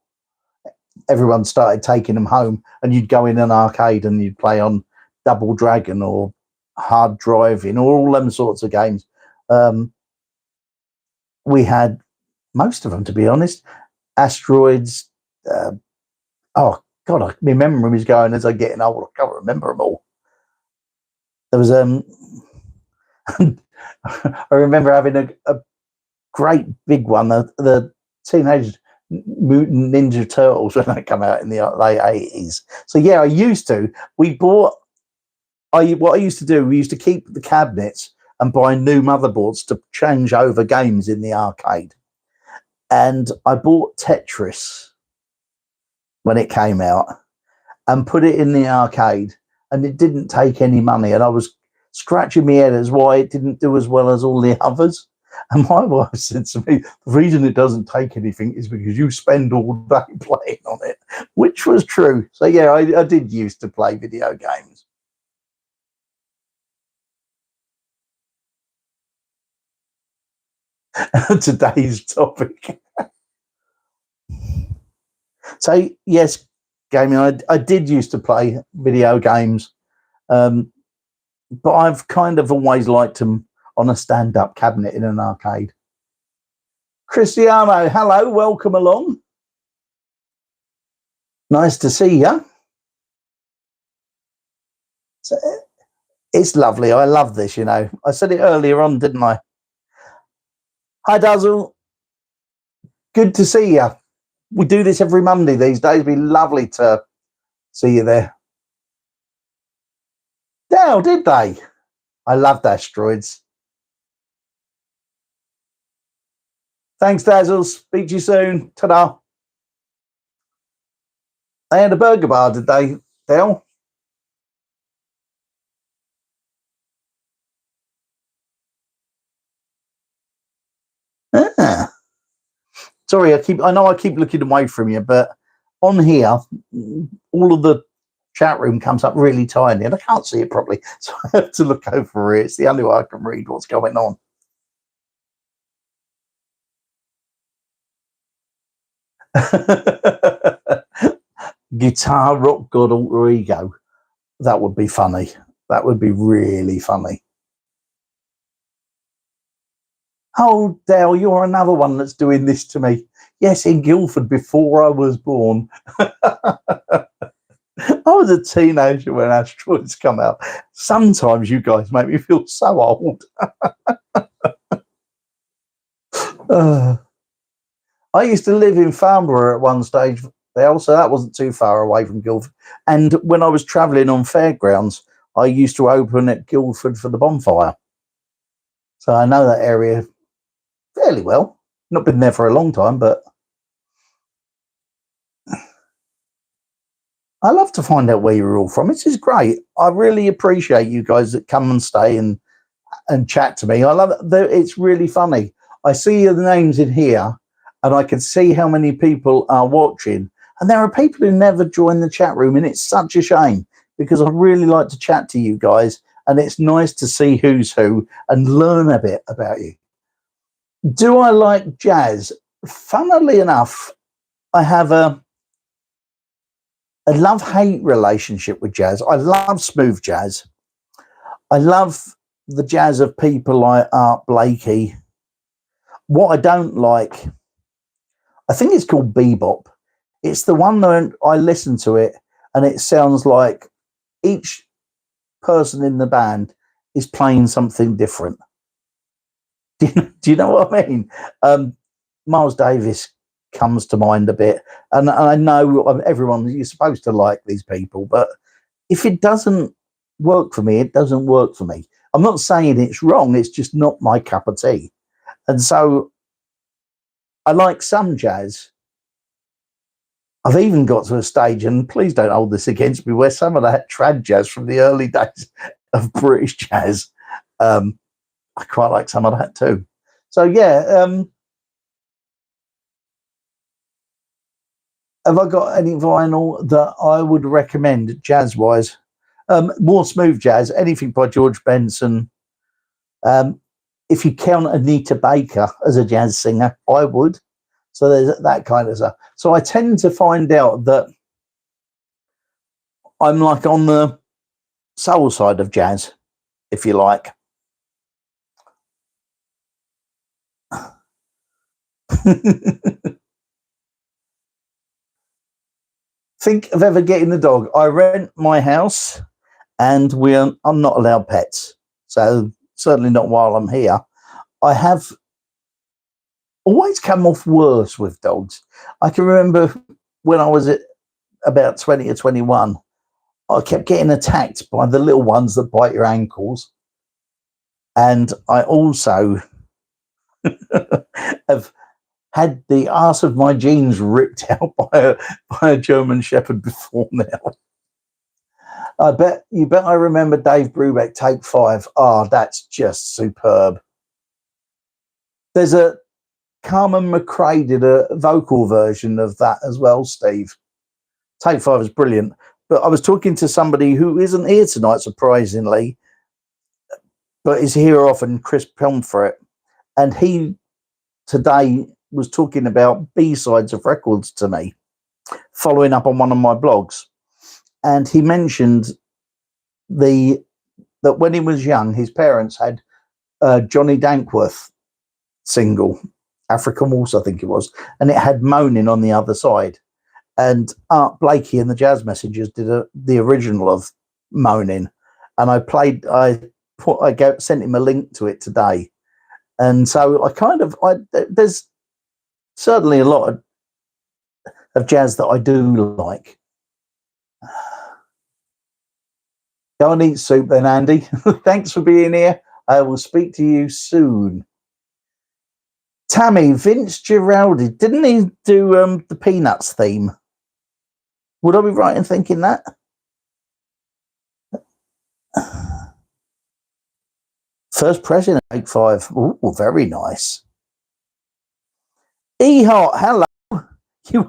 everyone started taking them home. And you'd go in an arcade and you'd play on Double Dragon or Hard Driving or all them sorts of games. We had most of them, to be honest. Asteroids. Oh God, my memory is going as I'm getting old. I can't remember them all. There was I remember having a great big one, the Teenage Mutant Ninja Turtles, when they come out in the late 80s. So yeah, I used to. What I used to do, we used to keep the cabinets and buy new motherboards to change over games in the arcade. And I bought Tetris when it came out and put it in the arcade, and it didn't take any money. And I was scratching my head as why it didn't do as well as all the others. And my wife said to me, the reason it doesn't take anything is because you spend all day playing on it, which was true. So yeah, I did used to play video games. today's topic. So yes, gaming. I did used to play video games, but I've kind of always liked them on a stand-up cabinet in an arcade. Cristiano, hello, welcome along. Nice to see you. So, it's lovely. I love this, you know. I said it earlier on, didn't I? Hi, Dazzle. Good to see you. We do this every Monday these days. It'd be lovely to see you there. Dale, did they? I loved asteroids. Thanks, Dazzle. Speak to you soon. Ta-da. They had a burger bar, did they, Dale? Ah. Sorry, I know I keep looking away from you, but on here, all of the chat room comes up really tiny and I can't see it properly. So I have to look over it. It's the only way I can read what's going on. Guitar rock god alter ego. That would be funny. That would be really funny. Oh, Dale, you're another one that's doing this to me. Yes, in Guildford before I was born. I was a teenager when asteroids come out. Sometimes you guys make me feel so old. I used to live in Farnborough at one stage, Dale, so that wasn't too far away from Guildford. And when I was travelling on fairgrounds, I used to open at Guildford for the bonfire. So I know that area fairly well. Not been there for a long time, but I love to find out where you're all from. This is great. I really appreciate you guys that come and stay and chat to me. I love it. It's really funny. I see the names in here and I can see how many people are watching. And there are people who never join the chat room, and it's such a shame because I really like to chat to you guys, and it's nice to see who's who and learn a bit about you. Do I like jazz? Funnily enough, I have a love-hate relationship with jazz. I love smooth jazz. I love the jazz of people like Art Blakey. What I don't like, I think it's called bebop. It's the one that I listen to it and it sounds like each person in the band is playing something different. Do you know what I mean? Miles Davis comes to mind a bit, and I know everyone, you're supposed to like these people, but if it doesn't work for me, it doesn't work for me. I'm not saying it's wrong, it's just not my cup of tea. And so I like some jazz. I've even got to a stage, and please don't hold this against me, where some of that trad jazz from the early days of British jazz, I quite like some of that too. So yeah, have I got any vinyl that I would recommend jazz-wise? More smooth jazz, anything by George Benson. If you count Anita Baker as a jazz singer, I would. So there's that kind of stuff. So I tend to find out that I'm like on the soul side of jazz, if you like. Think of ever getting the dog. I rent my house and I'm not allowed pets. So certainly not while I'm here. I have always come off worse with dogs. I can remember when I was at about 20 or 21, I kept getting attacked by the little ones that bite your ankles. And I also have had the arse of my jeans ripped out by a German Shepherd before now. I bet I remember Dave Brubeck, Take 5. Oh, that's just superb. There's a Carmen McRae did a vocal version of that as well, Steve. Take 5 is brilliant. But I was talking to somebody who isn't here tonight, surprisingly, but is here often, Chris Pomfret, and he today was talking about B-sides of records to me, following up on one of my blogs. And he mentioned that when he was young, his parents had Johnny Dankworth single, African Waltz, I think it was, and it had Moaning on the other side. And Art Blakey and the Jazz Messengers did the original of Moaning, and I sent him a link to it today. And so there's certainly a lot of jazz that I do like. Go and eat soup then, Andy. Thanks for being here. I will speak to you soon. Tammy, Vince Giraldi, didn't he do the Peanuts theme? Would I be right in thinking that? First President 85. Oh, very nice. E-Heart, hello. You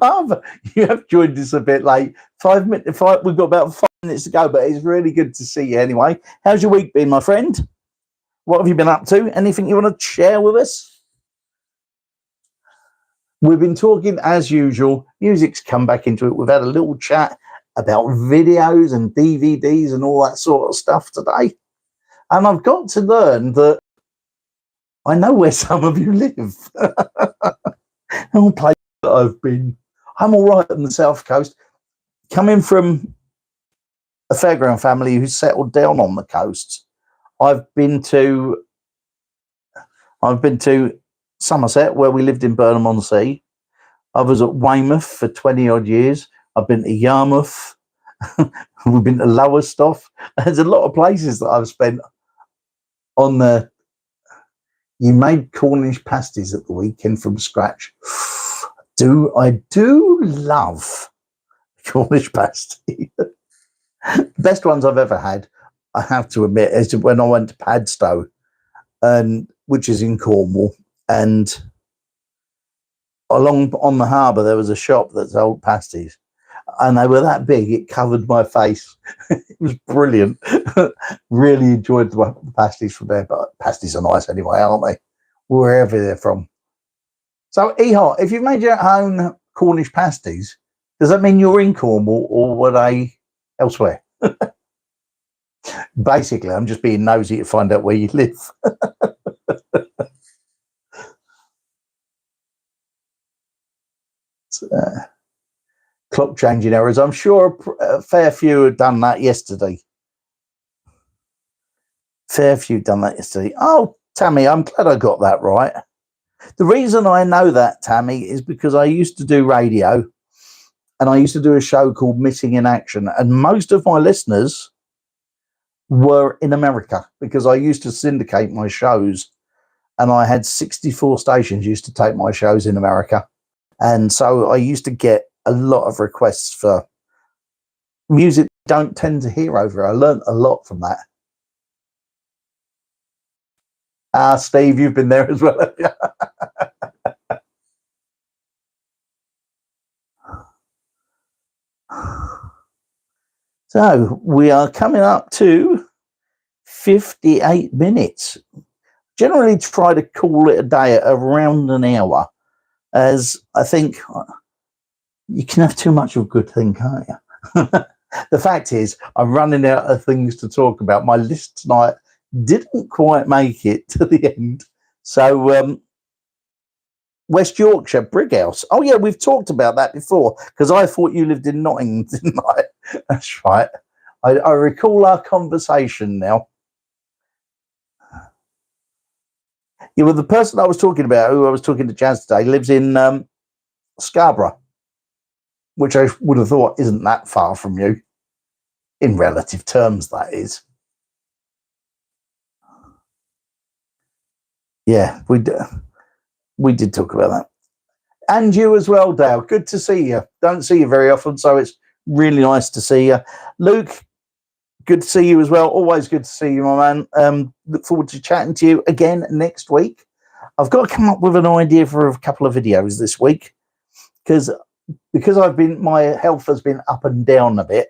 have joined us a bit late. 5 minutes. We've got about 5 minutes to go, but it's really good to see you anyway. How's your week been, my friend? What have you been up to? Anything you want to share with us? We've been talking as usual. Music's come back into it. We've had a little chat about videos and DVDs and all that sort of stuff today. And I've got to learn that I know where some of you live. All places that I've been. I'm all right on the South Coast. Coming from a fairground family who settled down on the coast, I've been to Somerset, where we lived in Burnham-on-Sea. I was at Weymouth for 20 odd years. I've been to Yarmouth. We've been to Lowestoft. There's a lot of places that I've spent on the. You made Cornish pasties at the weekend from scratch. I do love Cornish pasty. The best ones I've ever had, I have to admit, is when I went to Padstow, which is in Cornwall, and along on the harbour there was a shop that sold pasties, and they were that big it covered my face. It was brilliant. Really enjoyed the pasties from there, but pasties are nice anyway, aren't they? Wherever they're from. So, Ehart, if you've made your own Cornish pasties, does that mean you're in Cornwall or were they elsewhere? Basically, I'm just being nosy to find out where you live. Clock changing errors. I'm sure a fair few had done that yesterday. Oh, Tammy, I'm glad I got that right. The reason I know that, Tammy, is because I used to do radio and I used to do a show called Missing in Action. And most of my listeners were in America because I used to syndicate my shows, and I had 64 stations used to take my shows in America. And so I used to get a lot of requests for music I don't tend to hear over. I learned a lot from that. Steve, you've been there as well. So we are coming up to 58 minutes. Generally try to call it a day at around an hour, as I think you can have too much of a good thing, can't you? The fact is, I'm running out of things to talk about. My list tonight didn't quite make it to the end. So West Yorkshire, Brighouse. Oh, yeah, we've talked about that before, because I thought you lived in Nottingham, didn't I? That's right. I recall our conversation now. Yeah, well, the person I was talking about, who I was talking to Jazz today, lives in Scarborough, which I would have thought isn't that far from you, in relative terms, that is. Yeah, we did talk about that. And you as well, Dale. Good to see you. Don't see you very often, so it's really nice to see you. Luke, good to see you as well. Always good to see you, my man. Look forward to chatting to you again next week. I've got to come up with an idea for a couple of videos this week, because my health has been up and down a bit.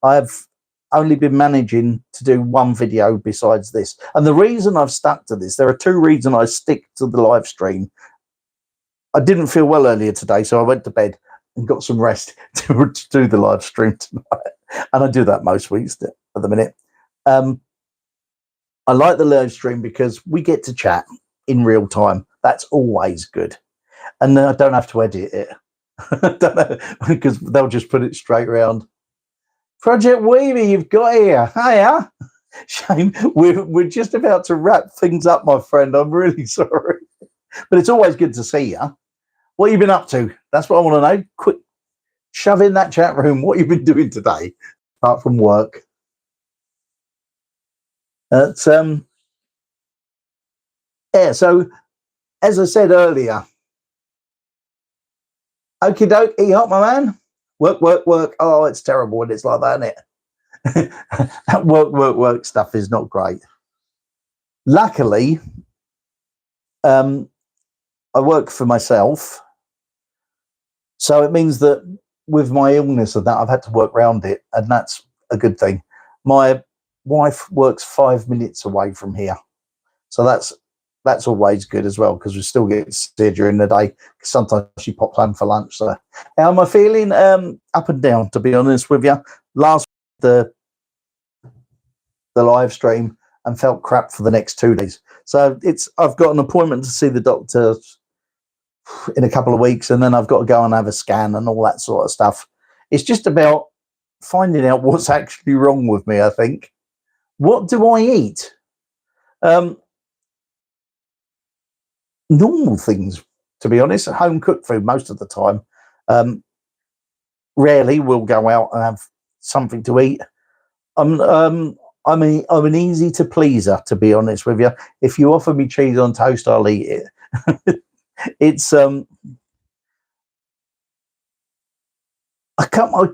I've only been managing to do one video besides this. And the reason I've stuck to this, there are two reasons I stick to the live stream. I didn't feel well earlier today, so I went to bed and got some rest to do the live stream tonight. And I do that most weeks at the minute. I like the live stream because we get to chat in real time. That's always good. And then I don't have to edit it. Don't know, because they'll just put it straight around. Project Weeby, you've got here. Hiya. Shame, we're just about to wrap things up, my friend. I'm really sorry. But it's always good to see you. What have you been up to? That's what I want to know. Quick, shove in that chat room. What have you been doing today, apart from work? Yeah, so as I said earlier, okie doke, hop, my man. Work, work, work. Oh, it's terrible when it's like that, isn't it? That work stuff is not great. Luckily, I work for myself, so it means that with my illness and that, I've had to work around it, and that's a good thing. My wife works 5 minutes away from here, so that's always good as well, because we still get to see her during the day. Sometimes she pops home for lunch. So how am I feeling? Up and down, to be honest with you. Last the live stream and felt crap for the next 2 days. So I've got an appointment to see the doctor in a couple of weeks, and then I've got to go and have a scan and all that sort of stuff. It's just about finding out what's actually wrong with me, I think. What do I eat? Normal things, to be honest. Home cooked food most of the time. Rarely we'll go out and have something to eat. I'm an easy to pleaser, to be honest with you. If you offer me cheese on toast, I'll eat it.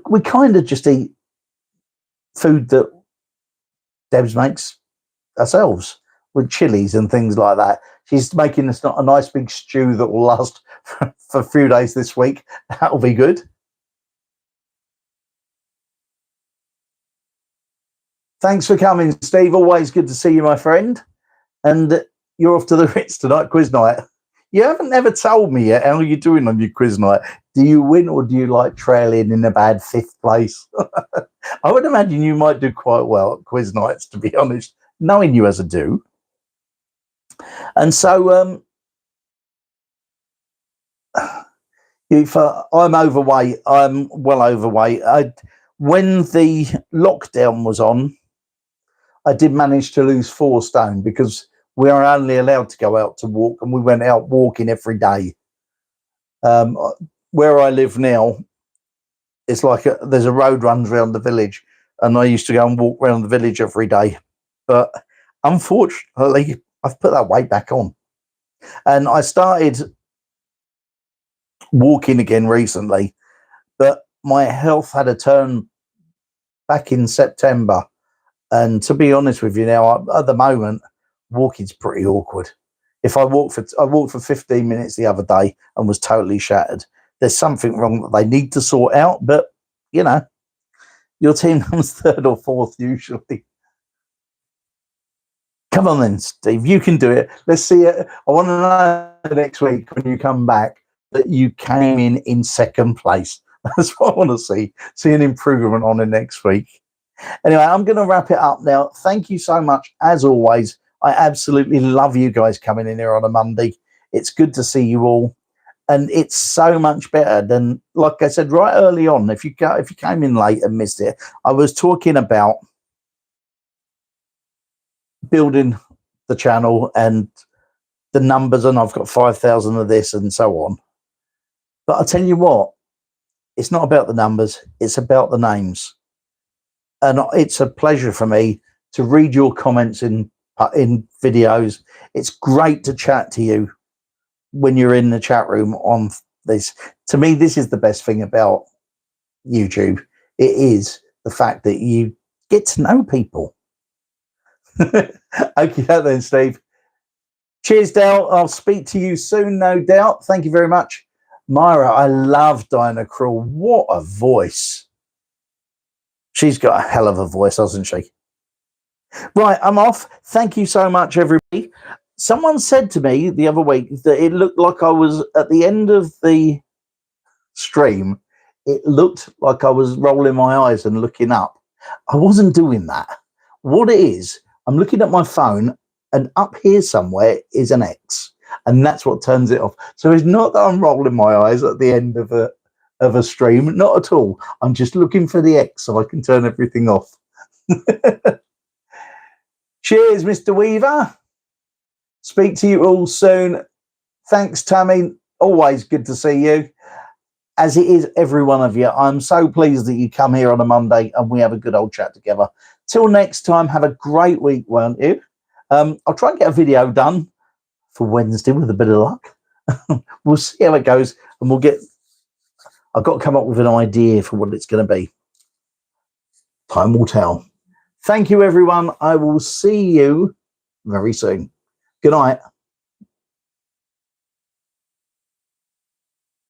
We kind of just eat food that Debs makes ourselves, with chilies and things like that. She's making us a nice big stew that will last for a few days this week. That'll be good. Thanks for coming, Steve. Always good to see you, my friend. And you're off to the Ritz tonight, quiz night. You haven't ever told me yet how you're doing on your quiz night. Do you win, or do you like trailing in a bad 5th place? I would imagine you might do quite well at quiz nights, to be honest, knowing you as I do. And so if I'm overweight, I'm well overweight. When the lockdown was on, I did manage to lose 4 stone, because we are only allowed to go out to walk, and we went out walking every day. Where I live now, it's like there's a road runs around the village, and I used to go and walk around the village every day. But unfortunately, I've put that weight back on, and I started walking again recently, but my health had a turn back in September. And to be honest with you now, at the moment, walking's pretty awkward. If I walked for 15 minutes the other day and was totally shattered. There's something wrong that they need to sort out, but you know, your team comes 3rd or 4th usually. Come on then, Steve, you can do it. Let's see it. I want to know next week when you come back that you came in 2nd place. That's what I want to see. See an improvement on it next week. Anyway, I'm going to wrap it up now. Thank you so much, as always. I absolutely love you guys coming in here on a Monday. It's good to see you all, and it's so much better than, like I said right early on. If you came in late and missed it, I was talking about building the channel and the numbers, and I've got 5,000 of this and so on. But I'll tell you what, it's not about the numbers, it's about the names. And it's a pleasure for me to read your comments in videos. It's great to chat to you when you're in the chat room on this. To me, this is the best thing about YouTube. It is the fact that you get to know people. Okay then, Steve. Cheers, Dale. I'll speak to you soon, no doubt. Thank you very much. Myra, I love Diana Krall. What a voice. She's got a hell of a voice, hasn't she? Right, I'm off. Thank you so much, everybody. Someone said to me the other week that it looked like I was at the end of the stream. It looked like I was rolling my eyes and looking up. I wasn't doing that. What it is, I'm looking at my phone, and up here somewhere is an X, and that's what turns it off. So it's not that I'm rolling my eyes at the end of a stream, not at all. I'm just looking for the X so I can turn everything off. Cheers, Mr. Weaver. Speak to you all soon. Thanks, Tammy. Always good to see you, as it is every one of you. I'm so pleased that you come here on a Monday and we have a good old chat together. Till next time, have a great week, won't you? I'll try and get a video done for Wednesday with a bit of luck. We'll see how it goes, and I've got to come up with an idea for what it's going to be. Time will tell. Thank you, everyone. I will see you very soon. Good night.